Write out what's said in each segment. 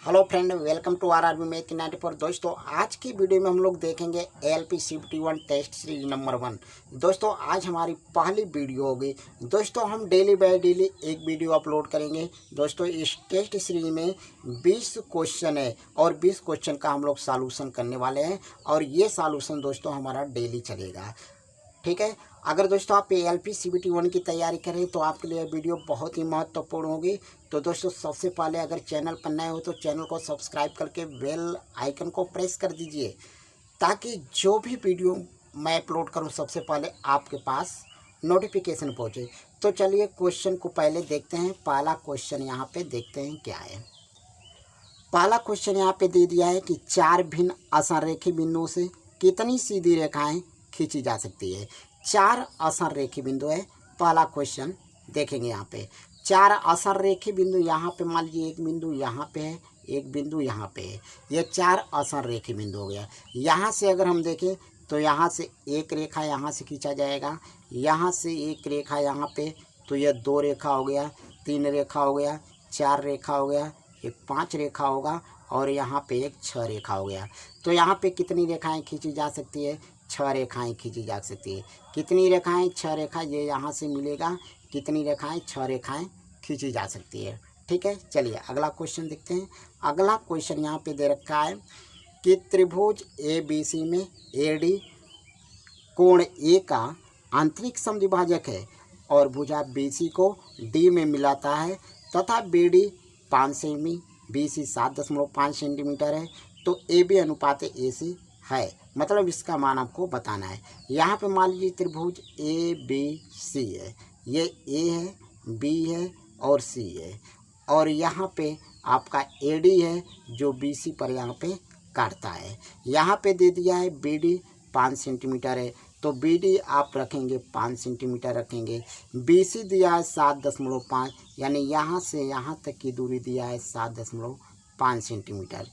Hello friend, welcome to RRB math 94। दोस्तों, आज की वीडियो में हम लोग देखेंगे ALP CBT1 test series number 1। दोस्तों, आज हमारी पहली वीडियो होगी। दोस्तों, हम डेली बाय डेली एक वीडियो अपलोड करेंगे। दोस्तों, इस टेस्ट सीरीज में 20 क्वेश्चन है और 20 क्वेश्चन का हम लोग सॉल्यूशन करने वाले हैं और ये सॉल्यूशन दोस्तों हमारा डेली चलेगा। ठीक है। अगर दोस्तों आप एएलपी CBT1 की तैयारी करें तो आपके लिए वीडियो बहुत ही महत्वपूर्ण होगी। तो दोस्तों, सबसे पहले अगर चैनल पर नए हो तो चैनल को सब्सक्राइब करके बेल आइकन को प्रेस कर दीजिए ताकि जो भी वीडियो मैं अपलोड करूं सबसे पहले आपके पास नोटिफिकेशन पहुंचे। तो चलिए क्वेश्चन को पहले देखते हैं। पहला क्वेश्चन यहाँ पे देखते हैं क्या है। पहला क्वेश्चन यहाँ पे दे दिया है कि 4 भिन्न असंरेखी बिंदुओं से कितनी सीधी रेखाएं खींची जा सकती है। 4 असंरेखी बिंदु है। पहला क्वेश्चन देखेंगे यहाँ पे 4 असंरेखी बिंदु। यहाँ पे मान लीजिए एक बिंदु यहाँ पे है, एक बिंदु यहाँ पे है। ये 4 असंरेखी बिंदु हो गया। यहाँ से अगर हम देखें तो यहाँ से एक रेखा यहाँ से खींचा जाएगा, यहाँ से एक रेखा यहाँ पे, तो यह 2 रेखा हो गया, 3 रेखा हो गया, 4 रेखा हो गया, एक 5 रेखा होगा और यहाँ पे एक 6 रेखा हो गया। तो यहाँ पे कितनी रेखाएं खींची जा सकती है? 6 रेखाएं खींची जा सकती है। कितनी रेखाएं? 6 रेखा। ये यहाँ से मिलेगा। कितनी रेखाएं? 6 रेखाएं खींची जा सकती है। ठीक है। चलिए अगला क्वेश्चन देखते हैं। अगला क्वेश्चन यहाँ पे दे रखा है कि त्रिभुज ABC में AD कोण A का आंतरिक समद्विभाजक है और भुजा BC को D में मिलाता है तथा BD 5 सेमी, BC 7.5 सेंटीमीटर है। तो AB अनुपात AC है। मतलब इसका मान आपको बताना है। यहाँ पे मान लीजिए त्रिभुज ABC है। ये A है, B है और C है और यहाँ पे आपका AD है जो BC पर यहाँ पे काटता है। यहाँ पे दे दिया है BD 5 सेंटीमीटर है। तो BD आप रखेंगे 5 सेंटीमीटर रखेंगे। BC दिया है 7.5, यानी यहाँ से यहाँ तक की दूरी दिया है 7.5 सेंटीमीटर।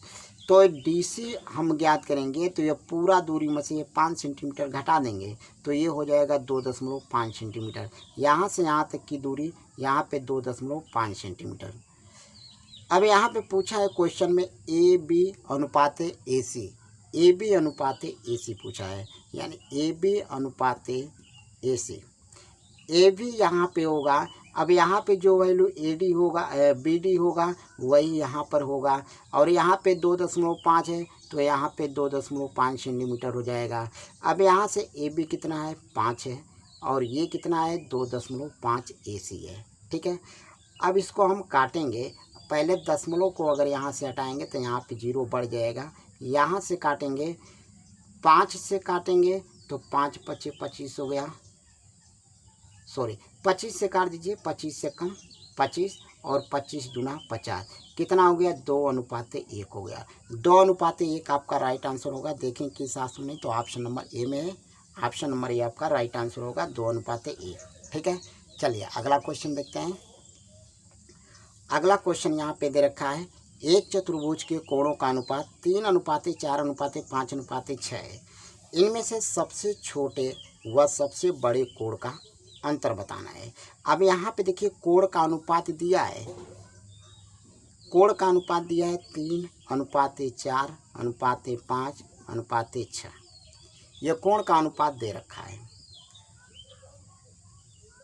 तो DC हम ज्ञात करेंगे तो ये पूरा दूरी में से ये 5 सेंटीमीटर घटा देंगे तो ये हो जाएगा 2.5 सेंटीमीटर। यहाँ से यहाँ तक की दूरी यहाँ पे 2.5 सेंटीमीटर। अब यहाँ पे पूछा है क्वेश्चन में AB अनुपात AC। AB अनुपात AC पूछा है, यानी AB अनुपात AC। AB यहाँ पे होगा। अब यहाँ पे जो वैल्यू AD होगा, BD होगा वही यहाँ पर होगा और यहाँ पे 2.5 है तो यहाँ पे 2.5 सेंटीमीटर हो जाएगा। अब यहाँ से AB कितना है? 5 है और ये कितना है? 2.5 AC है। ठीक है। अब इसको हम काटेंगे। पहले दशमलव को अगर यहाँ से हटाएंगे तो यहाँ पे 0 बढ़ जाएगा। यहाँ से काटेंगे, 5 से काटेंगे तो 5 × 25 हो गया। सॉरी, 25 से काट दीजिए, 25 से कम 25 और 25 दूना 50। कितना हो गया? 2:1 हो गया। 2:1 आपका राइट आंसर होगा। देखें किस ऑप्शन में, तो ऑप्शन नंबर ए में है। ऑप्शन नंबर ए आपका राइट आंसर होगा, 2:1। ठीक है। चलिए अगला क्वेश्चन देखते हैं। अगला क्वेश्चन यहाँ पे दे रखा है एक चतुर्भुज के कोणों का अनुपात 3:4:5:6 है। इनमें से सबसे छोटे व सबसे बड़े कोण का अंतर बताना है। अब यहाँ पे देखिए कोण का अनुपात दिया है। कोण का अनुपात दिया है 3:4:5:6। यह कोण का अनुपात दे रखा है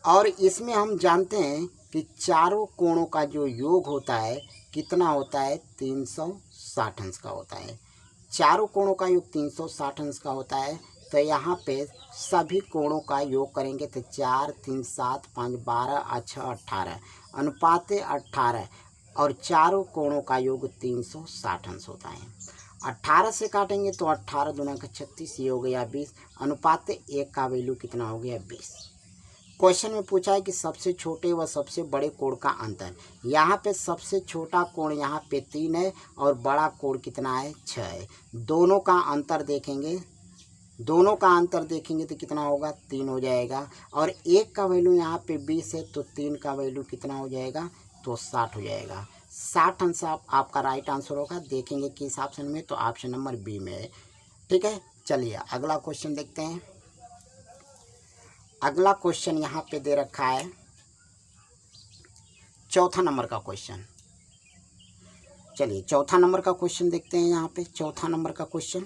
और इसमें हम जानते हैं कि चारों कोणों का जो योग होता है कितना होता है? 360 अंश का होता है। चारों कोणों का योग 360 अंश का होता है। तो यहाँ पे सभी कोणों का योग करेंगे तो 4, 3, 7, 5, 12, 6, 18 अनुपात 18 और चारों कोणों का योग 360 अंश होता है। 18 से काटेंगे तो 18 दूना 36, ये हो गया 20। अनुपात 1 का वैल्यू कितना हो गया? 20। क्वेश्चन में पूछा है कि सबसे छोटे व सबसे बड़े कोण का अंतर। यहाँ पे सबसे छोटा कोण यहाँ पे 3 है और बड़ा कोण कितना है? 6 है। दोनों का अंतर देखेंगे तो कितना होगा? 3 हो जाएगा और 1 का वैल्यू यहाँ पे 20 है तो 3 का वैल्यू कितना हो जाएगा? तो 60 हो जाएगा। 60 अंश आपका राइट आंसर होगा। देखेंगे किस ऑप्शन में, तो ऑप्शन नंबर बी में है। ठीक है। चलिए अगला क्वेश्चन देखते हैं। अगला क्वेश्चन यहाँ पे दे रखा है चौथा नंबर का क्वेश्चन। चलिए चौथा नंबर का क्वेश्चन देखते हैं। यहाँ पे चौथा नंबर का क्वेश्चन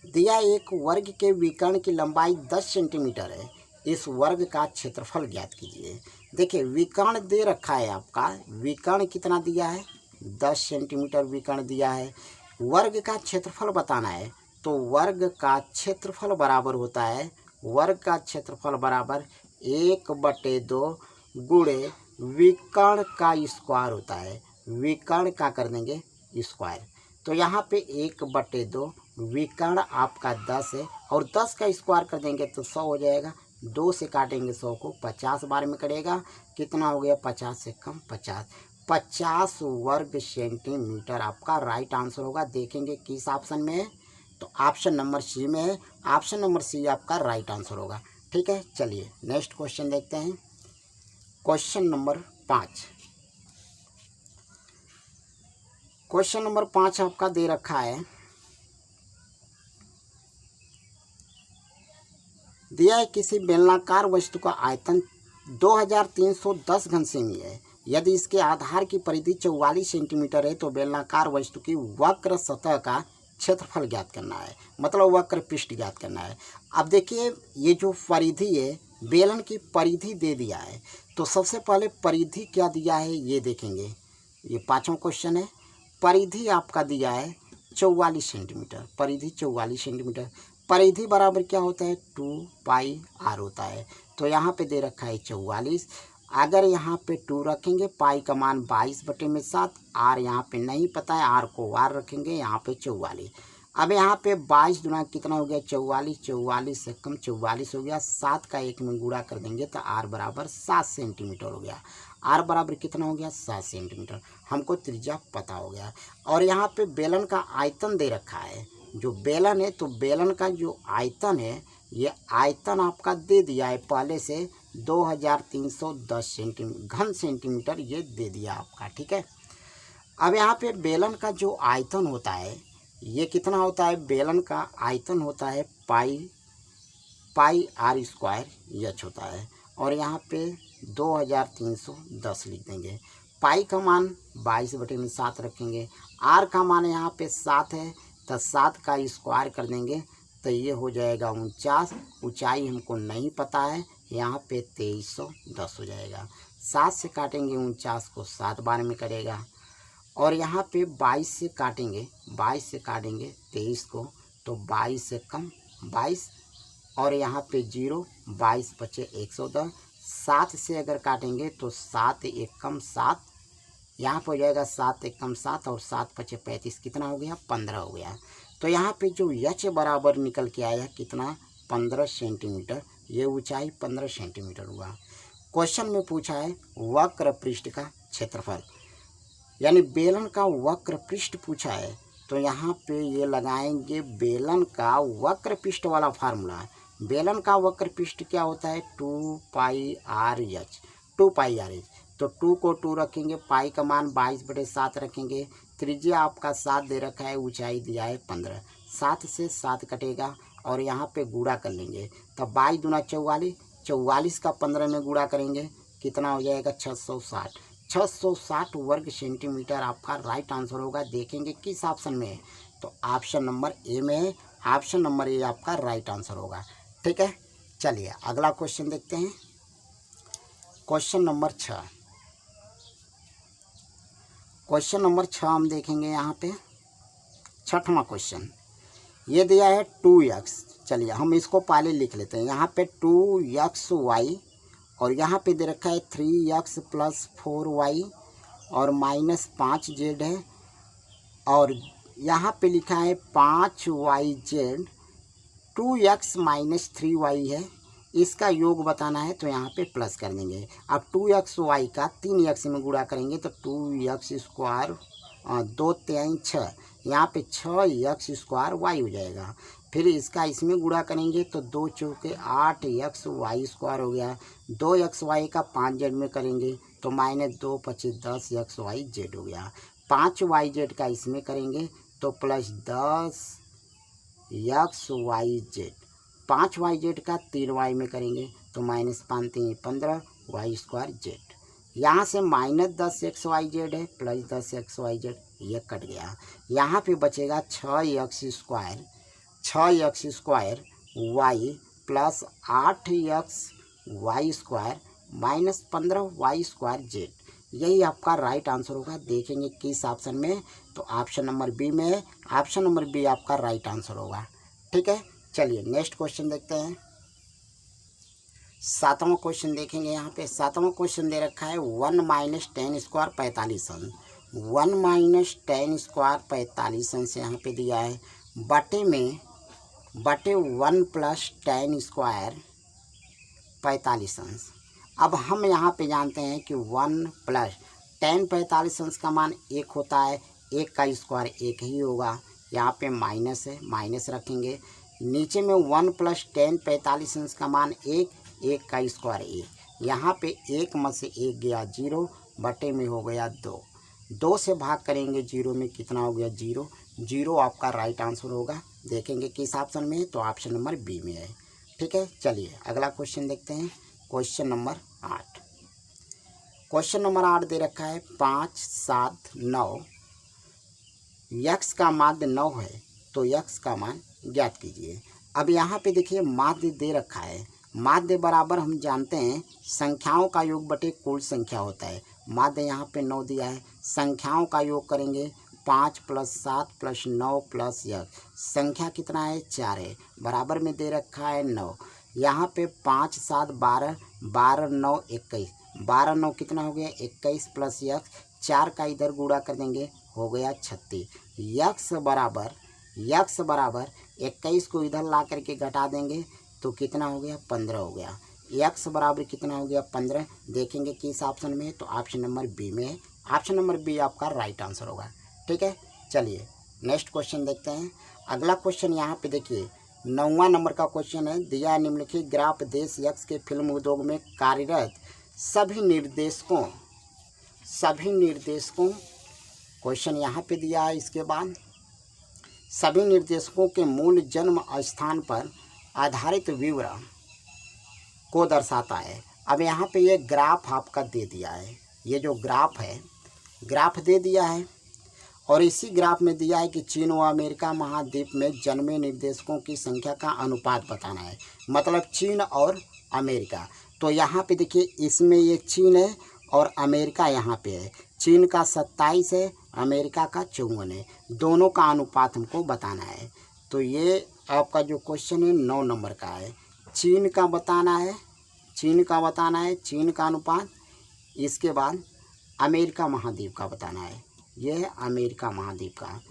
दिया, एक वर्ग के विकर्ण की लंबाई 10 सेंटीमीटर है, इस वर्ग का क्षेत्रफल ज्ञात कीजिए। देखिए विकर्ण दे रखा है आपका, विकर्ण कितना दिया है 10 सेंटीमीटर विकर्ण दिया है, वर्ग का क्षेत्रफल बताना है। तो वर्ग का क्षेत्रफल बराबर होता है, वर्ग का क्षेत्रफल बराबर 1/2 गुणे विकर्ण का स्क्वायर होता है, विकर्ण का कर देंगे स्क्वायर। तो यहाँ पे 1/2 विकर्ण आपका 10 है और 10 का स्क्वायर कर देंगे तो 100 हो जाएगा। 2 से काटेंगे 100 को, 50 बार में करेगा, कितना हो गया 50 से कम 50 वर्ग सेंटीमीटर आपका राइट आंसर होगा। देखेंगे किस ऑप्शन में है, तो ऑप्शन नंबर सी में है, ऑप्शन नंबर सी आपका राइट आंसर होगा। ठीक है, चलिए नेक्स्ट क्वेश्चन देखते हैं। क्वेश्चन नंबर 5, क्वेश्चन नंबर 5 आपका दे रखा है, दिया है किसी बेलनाकार वस्तु का आयतन 2310 घन सेमी है, यदि इसके आधार की परिधि 44 सेंटीमीटर है तो बेलनाकार वस्तु की वक्र सतह का क्षेत्रफल ज्ञात करना है, मतलब वक्र पृष्ठ ज्ञात करना है। अब देखिए ये जो परिधि है, बेलन की परिधि दे दिया है, तो सबसे पहले परिधि क्या दिया है ये देखेंगे। ये 5वां क्वेश्चन है, परिधि आपका दिया है 44 सेंटीमीटर, परिधि 44 सेंटीमीटर, परिधि बराबर क्या होता है 2πr होता है। तो यहाँ पे दे रखा है 44, अगर यहाँ पे 2 रखेंगे, पाई का मान 22/7, आर यहाँ पे नहीं पता है, आर को वार रखेंगे, यहाँ पे 44। अब यहाँ पे 22 गुना कितना हो गया 44, 44 से कम 44 हो गया, 7 का 1 में गुणा कर देंगे तो आर बराबर 7 सेंटीमीटर हो गया। आर बराबर कितना हो गया 7 सेंटीमीटर, हमको त्रिज्या पता हो गया। और यहाँ पे बेलन का आयतन दे रखा है, जो बेलन है तो बेलन का जो आयतन है, ये आयतन आपका दे दिया है पहले से 2310 घन सेंटीमीटर, ये दे दिया आपका। ठीक है, अब यहाँ पे बेलन का जो आयतन होता है ये कितना होता है, बेलन का आयतन होता है पाई आर स्क्वायर एच होता है, और यहाँ पे 2310 लिख देंगे। पाई का मान 22/7 रखेंगे, आर का मान यहाँ पे 7 है तो 7 का स्क्वायर कर देंगे तो ये हो जाएगा 49, ऊंचाई हमको नहीं पता है, यहाँ पे 2310 हो जाएगा। 7 से काटेंगे 49 को, 7 बार में करेगा, और यहाँ पे 22 से काटेंगे, 22 से काटेंगे 23 को, तो 22 से कम 22, और यहाँ पे 0, 22 बचे 110। 7 से अगर काटेंगे तो 7 1 कम 7, यहाँ पर हो जाएगा 7 1 कम 7, और 7 बचे 35, कितना हो गया 15 हो गया। तो यहाँ पे जो एच बराबर निकल के आया कितना 15 सेंटीमीटर, ये ऊंचाई 15 सेंटीमीटर हुआ। क्वेश्चन में पूछा है वक्र पृष्ठ का क्षेत्रफल, यानी बेलन का वक्र पृष्ठ पूछा है, तो यहाँ पे ये लगाएंगे बेलन का वक्र पृष्ठ वाला फार्मूला। बेलन का वक्र पृष्ठ क्या होता है 2πrh, 2πrh, तो 2 को 2 रखेंगे, पाई का मान 22/7 रखेंगे, त्रिज्या आपका 7 दे रखा है, ऊंचाई दिया है 15, 7 से 7 कटेगा और यहाँ पे गुणा कर लेंगे, तब 22 दूना 44, 44 का 15 में गुणा करेंगे, कितना हो जाएगा 660, 660 वर्ग सेंटीमीटर आपका राइट आंसर होगा। देखेंगे किस ऑप्शन में है, तो ऑप्शन नंबर ए में है, ऑप्शन नंबर ए आपका राइट आंसर होगा। ठीक है, चलिए अगला क्वेश्चन देखते हैं। क्वेश्चन नंबर 6, क्वेश्चन नंबर 6 हम देखेंगे यहाँ पे 6वां क्वेश्चन, ये दिया है 2x, चलिए हम इसको पहले लिख लेते हैं। यहाँ पे 2xy और यहाँ पे दे रखा है 3x + 4y और -5z है, और यहाँ पे लिखा है 5yz, 2x - 3y है, इसका योग बताना है, तो यहाँ पे प्लस कर देंगे। अब 2xy का 3x में गुणा करेंगे तो 2x², 2 3 6, यहाँ पे 6x² हो जाएगा। फिर इसका इसमें गुणा करेंगे तो 2 चौके 8xy² हो गया, 2xy का 5z में करेंगे तो -2 × 10xyz हो गया, 5yz का इसमें करेंगे तो +10xyz, 5yz का 3y में करेंगे तो -5 3 15y²z, यहाँ से -10xyz है +10xyz, ये कट गया। यहाँ पे बचेगा 6x² Y plus 8x² minus 15y² यही आपका राइट आंसर होगा। देखेंगे किस ऑप्शन में, तो ऑप्शन नंबर बी में है। ऑप्शन नंबर बी आपका राइट आंसर होगा। ठीक है, चलिए नेक्स्ट क्वेश्चन देखते हैं। 7वां क्वेश्चन देखेंगे। यहाँ पे 7वां क्वेश्चन दे रखा है 1 - 10² 45 अंश। 1 - 10² 45 अंश यहाँ पे दिया है, बटे 1 + 10² 45 अंश। अब हम यहाँ पे जानते हैं कि 1 + 10 45 अंश का मान 1 होता है, 1 का स्क्वायर 1 ही होगा। यहाँ पे माइनस है, माइनस रखेंगे। नीचे में 1 + 10 45 अंश का मान 1, 1 का स्क्वायर 1। यहाँ पे 1 में से 1 गया 0, बटे में हो गया 2। 2 से भाग करेंगे 0 में, कितना हो गया 0। 0 आपका राइट आंसर होगा। देखेंगे किस ऑप्शन में है, तो ऑप्शन नंबर बी में है। ठीक है, चलिए अगला क्वेश्चन देखते हैं। Question number 8। क्वेश्चन नंबर 8 दे रखा है 5, 7, 9। यक्स का माध्य 9 है, तो यक्स का मान ज्ञात कीजिए। अब यहाँ पे देखिए माध्य दे रखा है। माध्य बराबर हम जानते हैं संख्याओं का योग बटे कुल संख्या होता है। माध्य यहाँ पे 9 दिया है, संख्याओं का योग करेंगे 5 + 7 + 9 + यक्स। संख्या कितना है 4 है, बराबर में दे रखा है 9। यहाँ पे 5, 7, 12, 12, 9, 21। 12, 9 कितना हो गया 21 + यक्स। 4 का इधर गुणा कर देंगे, हो गया 36। यक्स बराबर 21 को इधर ला करके घटा देंगे तो कितना हो गया 15 हो गया। यक्स बराबर कितना हो गया 15। देखेंगे किस ऑप्शन में है, तो ऑप्शन नंबर बी में है। ऑप्शन नंबर बी आपका राइट आंसर होगा। ठीक है, चलिए नेक्स्ट क्वेश्चन देखते हैं। अगला क्वेश्चन यहाँ पे देखिए 9वां नंबर का क्वेश्चन है। दिया निम्नलिखित ग्राफ देश यक्स के फिल्म उद्योग में कार्यरत सभी निर्देशकों क्वेश्चन यहाँ पे दिया है। इसके बाद सभी निर्देशकों के मूल जन्म स्थान पर आधारित विवरण को दर्शाता है। अब यहाँ पे ये ग्राफ आपका दे दिया है, ये जो ग्राफ है, ग्राफ दे दिया है और इसी ग्राफ में दिया है कि चीन व अमेरिका महाद्वीप में जन्मे निर्देशकों की संख्या का अनुपात बताना है, मतलब चीन और अमेरिका। तो यहाँ पे देखिए इसमें ये चीन है और अमेरिका यहाँ पे है। चीन का 27 है, अमेरिका का 54 है। दोनों का अनुपात हमको बताना है। तो ये आपका जो क्वेश्चन है 9 नंबर का है। चीन का बताना है, चीन का अनुपात। इसके बाद अमेरिका महाद्वीप का बताना है, ये है अमेरिका महाद्वीप का।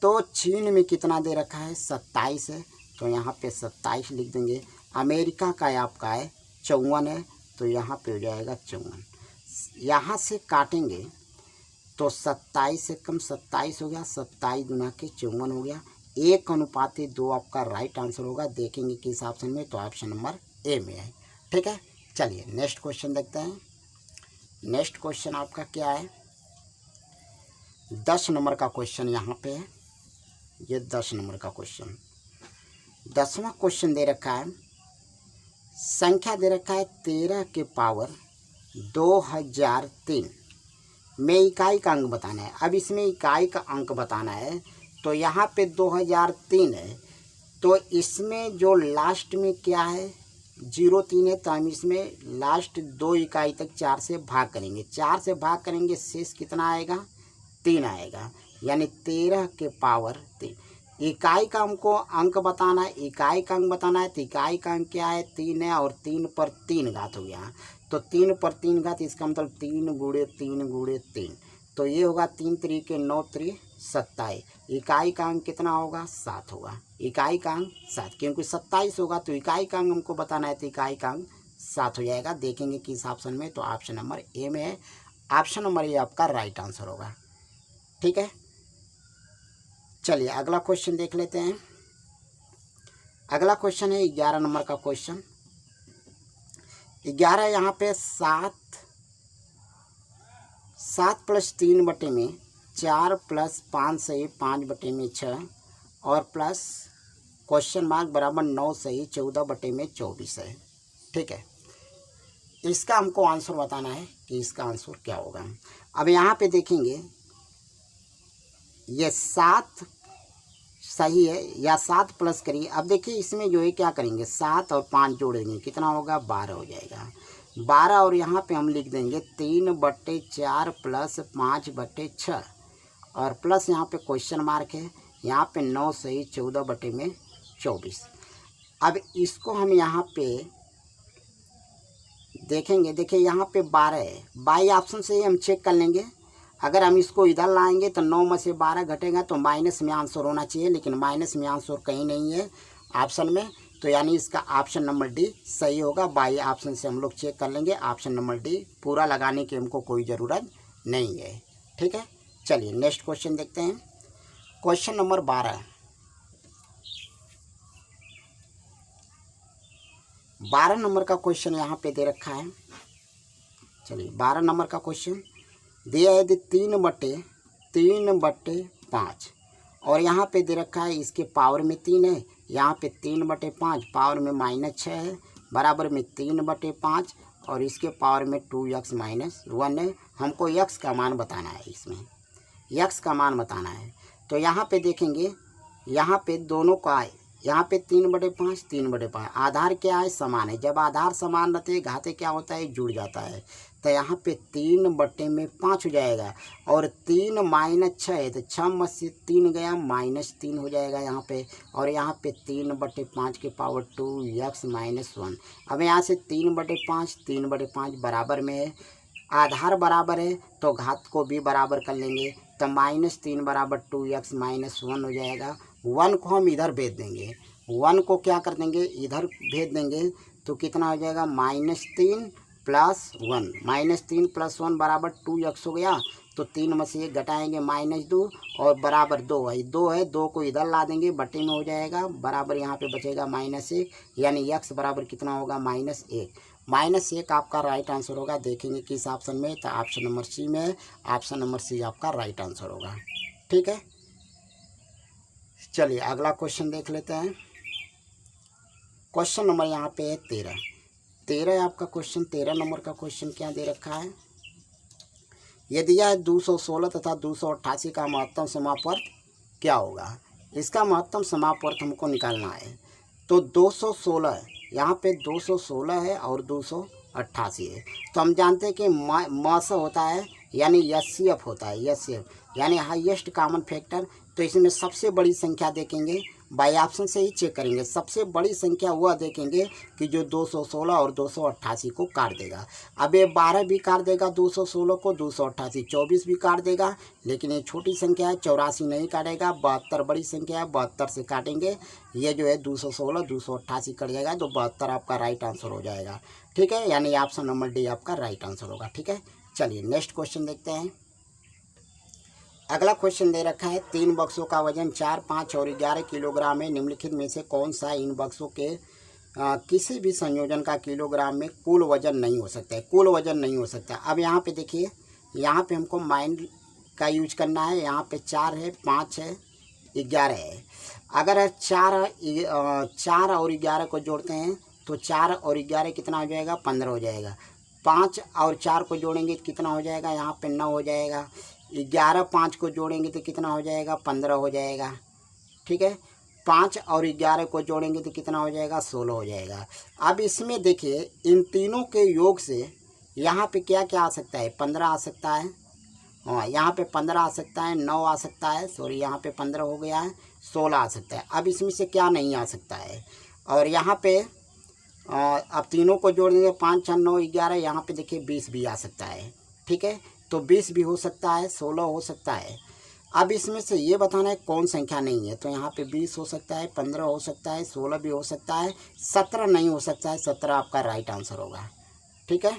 तो चीन में कितना दे रखा है 27 है, तो यहाँ पे 27 लिख देंगे। अमेरिका का आपका है 54 है, तो यहाँ पे हो जाएगा 54। यहाँ से काटेंगे तो 27 से कम 27 हो गया, 27 गुना के 54 हो गया। 1:2 आपका राइट आंसर होगा। देखेंगे किस ऑप्शन में, तो ऑप्शन नंबर ए में है। ठीक है, चलिए नेक्स्ट क्वेश्चन देखते हैं। नेक्स्ट क्वेश्चन आपका क्या है 10 नंबर का क्वेश्चन यहाँ पे है। ये 10 नंबर का क्वेश्चन, 10वां क्वेश्चन दे रखा है। संख्या दे रखा है 13 के पावर 2003 में इकाई का अंक बताना है। अब इसमें इकाई का अंक बताना है, तो यहाँ पे 2003 है, तो इसमें जो लास्ट में क्या है 03 है, तो हम इसमें लास्ट 2 इकाई तक 4 से भाग करेंगे। 4 से भाग करेंगे, शेष कितना आएगा 3 आएगा, यानी 13 के पावर 3। इकाई का हमको अंक बताना है, इकाई का अंक बताना है, तो इकाई का अंक क्या है 3 है, और 3 पर 3 घात हो गया। तो 3 पर 3 घात, इसका मतलब 3 गुणे 3 गुणे 3, तो ये होगा 3 3 9 3 27। इकाई का अंक कितना होगा 7 होगा। इकाई का अंक 7, क्योंकि 27 होगा तो इकाई का अंक हमको बताना है, तो इकाई का अंक 7 हो जाएगा। देखेंगे किस ऑप्शन में, तो ऑप्शन नंबर ए में है। ऑप्शन नंबर ए आपका राइट आंसर होगा। ठीक है, चलिए अगला क्वेश्चन देख लेते हैं। अगला क्वेश्चन है 11 नंबर का क्वेश्चन। 11 यहाँ पे 7 + 3 बटे में 4 + 5 सही 5 बटे में 6 और प्लस क्वेश्चन मार्क बराबर 9 सही 14 बटे में 24 है। ठीक है, इसका हमको आंसर बताना है कि इसका आंसर क्या होगा। अब यहाँ पे देखेंगे ये 7 सही है या 7 प्लस करिए। अब देखिए इसमें जो है क्या करेंगे, 7 और 5 जोड़ेंगे, कितना होगा, 12 हो जाएगा। 12 और यहाँ पे हम लिख देंगे 3/4 प्लस 5/6 और प्लस यहाँ पे क्वेश्चन मार्क है, यहाँ पे 9 सही 14/24। अब इसको हम यहाँ पे देखेंगे, देखिए यहाँ पे 12 है, बाई ऑप्शन से ही हम चेक कर लेंगे। अगर हम इसको इधर लाएंगे तो 9 में से 12 घटेगा तो माइनस में आंसर होना चाहिए, लेकिन माइनस में आंसर कहीं नहीं है ऑप्शन में, तो यानी इसका ऑप्शन नंबर डी सही होगा। बाई ऑप्शन से हम लोग चेक कर लेंगे, ऑप्शन नंबर डी पूरा लगाने की हमको कोई ज़रूरत नहीं है। ठीक है, चलिए नेक्स्ट क्वेश्चन देखते हैं। क्वेश्चन नंबर 12 नंबर का क्वेश्चन यहाँ पे दे रखा है। चलिए 12 नंबर का क्वेश्चन दिया है 3/5 और यहाँ पे दे रखा है इसके पावर में 3 है, यहाँ पे 3/5 पावर में -6 है, बराबर में 3/5 और इसके पावर में 2x - 1 है। हमको x का मान बताना है, इसमें x का मान बताना है। तो यहाँ पे देखेंगे, यहाँ पे दोनों का, यहाँ पे 3/5 3/5, आधार क्या है, समान है। जब आधार समान रहते हैं घाते क्या होता है, जुड़ जाता है। तो यहाँ पे 3/5 हो जाएगा और 3 - 6 है तो 6 में से 3 गया, -3 हो जाएगा यहाँ पे। और यहाँ पे 3/5 के पावर 2x - 1। अब यहाँ से 3/5 बराबर में है, आधार बराबर है तो घात को भी बराबर कर लेंगे, तो -3 बराबर 2x - 1 हो जाएगा। 1 को हम इधर भेज देंगे, 1 को क्या कर देंगे, इधर भेज देंगे, तो कितना हो जाएगा, -3 + 1, -3 + 1 बराबर 2x हो गया। तो 3 में से 1 घटाएंगे, -2 और बराबर 2 है, 2 है, 2 को इधर ला देंगे, बटे में हो जाएगा, बराबर यहाँ पे बचेगा -1, यानी x बराबर कितना होगा, -1। -1 आपका राइट आंसर होगा। देखेंगे किस ऑप्शन में, तो ऑप्शन नंबर सी में है, ऑप्शन नंबर सी आपका राइट आंसर होगा। ठीक है, चलिए अगला क्वेश्चन देख लेते हैं। क्वेश्चन नंबर यहाँ पे है 13 आपका क्वेश्चन। 13 नंबर का क्वेश्चन क्या दे रखा है, ये दिया है 216 तथा 288 का महत्तम समापवर्त क्या होगा। इसका महत्तम समापवर्त हमको निकालना है। तो 216, यहाँ पे 216 है और 288 है, तो हम जानते हैं कि म से होता है यानी HCF होता है, HCF यानी हाईएस्ट कॉमन फैक्टर। तो इसमें सबसे बड़ी संख्या देखेंगे, बाई ऑप्शन से ही चेक करेंगे। सबसे बड़ी संख्या वह देखेंगे कि जो 216 और 288 को काट देगा। अब ये 12 भी काट देगा 216 को, 288 24 भी काट देगा, लेकिन ये छोटी संख्या है 84 नहीं काटेगा। 72 बड़ी संख्या है, 72 से काटेंगे, ये जो है 216 288 कट जाएगा, तो 72 आपका राइट आंसर हो जाएगा। ठीक है, यानी ऑप्शन नंबर डी आपका राइट आंसर होगा। ठीक है, चलिए नेक्स्ट क्वेश्चन देखते हैं। अगला क्वेश्चन दे रखा है 3 बक्सों का वजन 4, 5 और 11 किलोग्राम है। निम्नलिखित में से कौन सा इन बक्सों के किसी भी संयोजन का किलोग्राम में कुल वजन नहीं हो सकता है, कुल वजन नहीं हो सकता। अब यहाँ पे देखिए, यहाँ पे हमको माइंड का यूज करना है। यहाँ पे 4 है, 5 है, 11 है। अगर 4 और 11 को जोड़ते हैं तो 4 और 11 कितना हो जाएगा, 15 हो जाएगा। 5 और 4 को जोड़ेंगे तो कितना हो जाएगा, यहाँ पे 9 हो जाएगा। 11 5 को जोड़ेंगे तो कितना हो जाएगा, 15 हो जाएगा। ठीक है, 5 और 11 को जोड़ेंगे तो कितना हो जाएगा, 16 हो जाएगा। अब इसमें देखिए इन तीनों के योग से यहाँ पे क्या क्या आ सकता है, 15 आ सकता है, हाँ यहाँ पे 15 आ सकता है, 9 आ सकता है, सॉरी यहाँ पे 15 हो गया है, 16 आ सकता है। अब इसमें से क्या नहीं आ सकता है, और यहाँ पे अब तीनों को जोड़ देंगे, 5 6 9 11, यहाँ पे देखिए 20 भी आ सकता है। ठीक है, तो 20 भी हो सकता है, 16 हो सकता है। अब इसमें से ये बताना है कौन संख्या नहीं है, तो यहाँ पे 20 हो सकता है, 15 हो सकता है, 16 भी हो सकता है, 17 नहीं हो सकता है। 17 आपका राइट आंसर होगा। ठीक है।